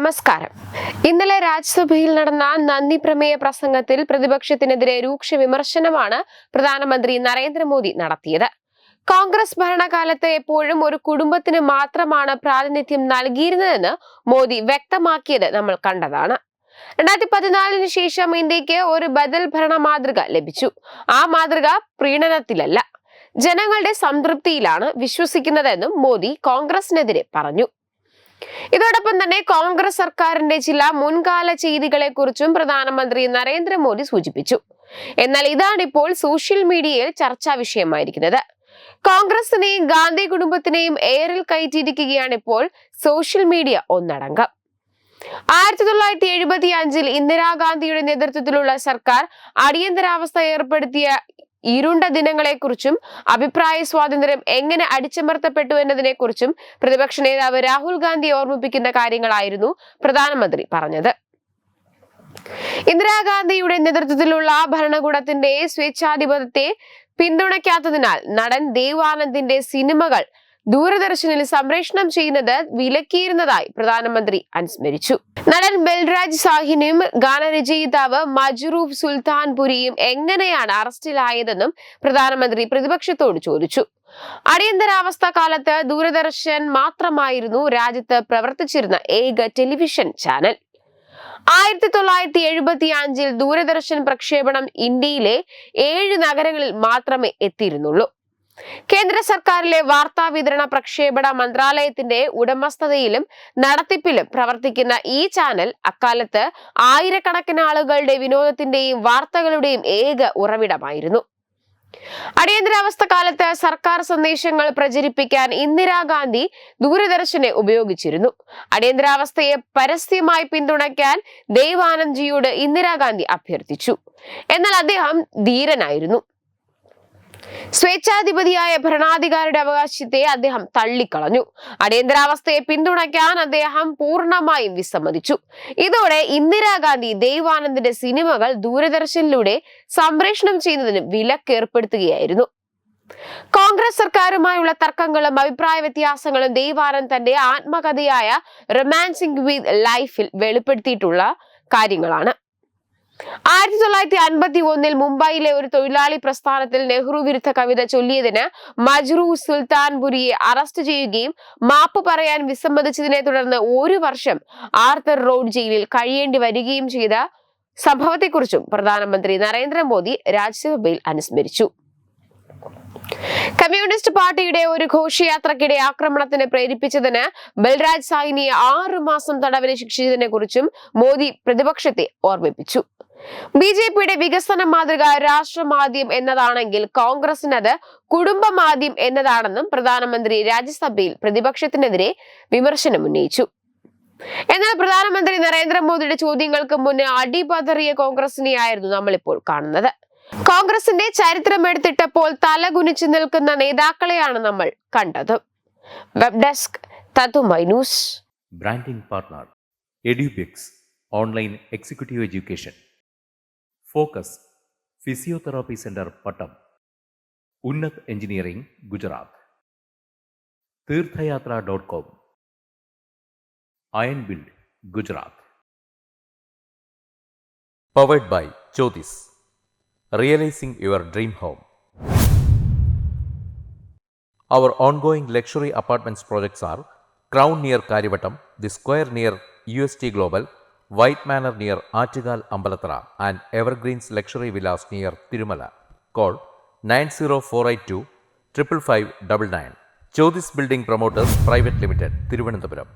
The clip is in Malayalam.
നമസ്കാരം. ഇന്നലെ രാജ്യസഭയിൽ നടന്ന നന്ദി പ്രമേയ പ്രസംഗത്തിൽ പ്രതിപക്ഷത്തിനെതിരെ രൂക്ഷ വിമർശനമാണ് പ്രധാനമന്ത്രി നരേന്ദ്രമോദി നടത്തിയത്. കോൺഗ്രസ് ഭരണകാലത്ത് എപ്പോഴും ഒരു കുടുംബത്തിന് മാത്രമാണ് പ്രാതിനിധ്യം നൽകിയിരുന്നതെന്ന് മോദി വ്യക്തമാക്കിയത് നമ്മൾ കണ്ടതാണ്. 2014 ശേഷം ഇന്ത്യക്ക് ഒരു ബദൽ ഭരണ മാതൃക ലഭിച്ചു. ആ മാതൃക പ്രീണനത്തിലല്ല, ജനങ്ങളുടെ സംതൃപ്തിയിലാണ് വിശ്വസിക്കുന്നതെന്നും മോദി കോൺഗ്രസിനെതിരെ പറഞ്ഞു. ഇതോടൊപ്പം തന്നെ കോൺഗ്രസ് സർക്കാരിന്റെ ചില മുൻകാല ചെയ്തികളെ കുറിച്ചും പ്രധാനമന്ത്രി നരേന്ദ്രമോദി സൂചിപ്പിച്ചു. എന്നാൽ ഇതാണിപ്പോൾ സോഷ്യൽ മീഡിയയിൽ ചർച്ചാ വിഷയമായിരിക്കുന്നത്. കോൺഗ്രസിനെയും ഗാന്ധി കുടുംബത്തിനെയും എയറിൽ കയറ്റിയിരിക്കുകയാണ് ഇപ്പോൾ സോഷ്യൽ മീഡിയ ഒന്നടങ്കം. 1975 ഇന്ദിരാഗാന്ധിയുടെ നേതൃത്വത്തിലുള്ള സർക്കാർ അടിയന്തരാവസ്ഥ ഏർപ്പെടുത്തിയ ഇരുണ്ട ദിനങ്ങളെക്കുറിച്ചും അഭിപ്രായ സ്വാതന്ത്ര്യം എങ്ങനെ അടിച്ചമർത്തപ്പെട്ടു എന്നതിനെക്കുറിച്ചും പ്രതിപക്ഷ നേതാവ് രാഹുൽ ഗാന്ധി ഓർമ്മിപ്പിക്കുന്ന കാര്യങ്ങളായിരുന്നു പ്രധാനമന്ത്രി പറഞ്ഞത്. ഇന്ദിരാഗാന്ധിയുടെ നേതൃത്വത്തിലുള്ള ഭരണകൂടത്തിന്റെ സ്വേച്ഛാധിപത്യത്തെ പിന്തുണയ്ക്കാത്തതിനാൽ നടൻ ദേവ് ആനന്ദിന്റെ സിനിമകൾ ദൂരദർശനിൽ സംപ്രേഷണം ചെയ്യുന്നത് വിലക്കിയിരുന്നതായി പ്രധാനമന്ത്രി അനുസ്മരിച്ചു. നടൻ ബൽരാജ് സാഹിനിയും ഗാനരചയിതാവ് മജ്റൂഫ് സുൽത്താൻപുരിയും എങ്ങനെയാണ് അറസ്റ്റിലായതെന്നും പ്രധാനമന്ത്രി പ്രതിപക്ഷത്തോട് ചോദിച്ചു. അടിയന്തരാവസ്ഥ കാലത്ത് ദൂരദർശൻ മാത്രമായിരുന്നു രാജ്യത്ത് പ്രവർത്തിച്ചിരുന്ന ഏക ടെലിവിഷൻ ചാനൽ. 1975 ദൂരദർശൻ പ്രക്ഷേപണം ഇന്ത്യയിലെ 7 നഗരങ്ങളിൽ മാത്രമേ എത്തിയിരുന്നുള്ളൂ. കേന്ദ്ര സർക്കാരിലെ വാർത്താ വിതരണ പ്രക്ഷേപണ മന്ത്രാലയത്തിന്റെ ഉടമസ്ഥതയിലും നടത്തിപ്പിലും പ്രവർത്തിക്കുന്ന ഈ ചാനൽ അക്കാലത്ത് ആയിരക്കണക്കിന് ആളുകളുടെ വിനോദത്തിന്റെയും വാർത്തകളുടെയും ഏക ഉറവിടമായിരുന്നു. അടിയന്തരാവസ്ഥ കാലത്ത് സർക്കാർ സന്ദേശങ്ങൾ പ്രചരിപ്പിക്കാൻ ഇന്ദിരാഗാന്ധി ദൂരദർശനെ ഉപയോഗിച്ചിരുന്നു. അടിയന്തരാവസ്ഥയെ പരസ്യമായി പിന്തുണയ്ക്കാൻ ദേവ് ആനന്ദ്ജിയോട് ഇന്ദിരാഗാന്ധി അഭ്യർത്ഥിച്ചു. എന്നാൽ അദ്ദേഹം ധീരനായിരുന്നു. സ്വേച്ഛാധിപതിയായ ഭരണാധികാരിയുടെ അവകാശത്തെ അദ്ദേഹം തള്ളിക്കളഞ്ഞു. അടിയന്തരാവസ്ഥയെ പിന്തുണയ്ക്കാൻ അദ്ദേഹം പൂർണ്ണമായും വിസമ്മതിച്ചു. ഇതോടെ ഇന്ദിരാഗാന്ധി ദേവ് ആനന്ദിന്റെ സിനിമകൾ ദൂരദർശനിലൂടെ സംപ്രേഷണം ചെയ്യുന്നതിന് വിലക്ക് ഏർപ്പെടുത്തുകയായിരുന്നു. കോൺഗ്രസ് സർക്കാരുമായുള്ള തർക്കങ്ങളും അഭിപ്രായ വ്യത്യാസങ്ങളും ദേവ് ആനന്ദ് തന്റെ ആത്മകഥയായ റൊമാൻസിംഗ് വിത്ത് ലൈഫിൽ വെളിപ്പെടുത്തിയിട്ടുള്ള കാര്യങ്ങളാണ്. 1951 മുംബൈയിലെ ഒരു തൊഴിലാളി പ്രസ്ഥാനത്തിൽ നെഹ്റു വിരുദ്ധ കവിത ചൊല്ലിയതിന് മജ്റൂഫ് സുൽത്താൻപുരിയെ അറസ്റ്റ് ചെയ്യുകയും മാപ്പ് പറയാൻ വിസമ്മതിച്ചതിനെ തുടർന്ന് 1 വർഷം ആർത്തർ റോഡ് ജയിലിൽ കഴിയേണ്ടി വരികയും ചെയ്ത സംഭവത്തെക്കുറിച്ചും പ്രധാനമന്ത്രി നരേന്ദ്രമോദി രാജ്യസഭയിൽ അനുസ്മരിച്ചു. കമ്മ്യൂണിസ്റ്റ് പാർട്ടിയുടെ ഒരു ഘോഷയാത്രക്കിടെ ആക്രമണത്തിന് പ്രേരിപ്പിച്ചതിന് ബൽരാജ് സാഹിനിയെ 6 മാസം തടവിന് ശിക്ഷിച്ചതിനെ കുറിച്ചും മോദി പ്രതിപക്ഷത്തെ ഓർമ്മിപ്പിച്ചു. ബിജെപിയുടെ വികസന മാതൃക രാഷ്ട്രമാദ്യം എന്നതാണെങ്കിൽ കോൺഗ്രസിനത് കുടുംബമാദ്യം എന്നതാണെന്നും പ്രധാനമന്ത്രി രാജ്യസഭയിൽ പ്രതിപക്ഷത്തിനെതിരെ വിമർശനം ഉന്നയിച്ചു. എന്നാൽ പ്രധാനമന്ത്രി നരേന്ദ്രമോദിയുടെ ചോദ്യങ്ങൾക്ക് മുന്നേ അടിപതറിയ കോൺഗ്രസിനെയായിരുന്നു നമ്മളിപ്പോൾ കാണുന്നത്. കോൺഗ്രസിന്റെ ചരിത്രം എടുത്തിട്ടപ്പോൾ തലകുനിച്ചു നിൽക്കുന്ന നേതാക്കളെയാണ് നമ്മൾ കണ്ടത്. വെബ് ഡെസ്ക് തത്തുമൈ news. Branding partner Edubix online executive education. Focus physiotherapy centre Pattom. Unnat engineering Gujarat. തീർത്ഥയാത്ര.com. Iron build Gujarat. Powered by Jyothis. Realizing your dream home. Our ongoing luxury apartments projects are Crown near Karivattam, The Square near UST Global, White Manor near Aattugal Ambalathara, and Evergreens Luxury Villas near Tirumala. Call 90482 55599. Jyotis Building Promoters Private Limited, Thiruvananthapuram.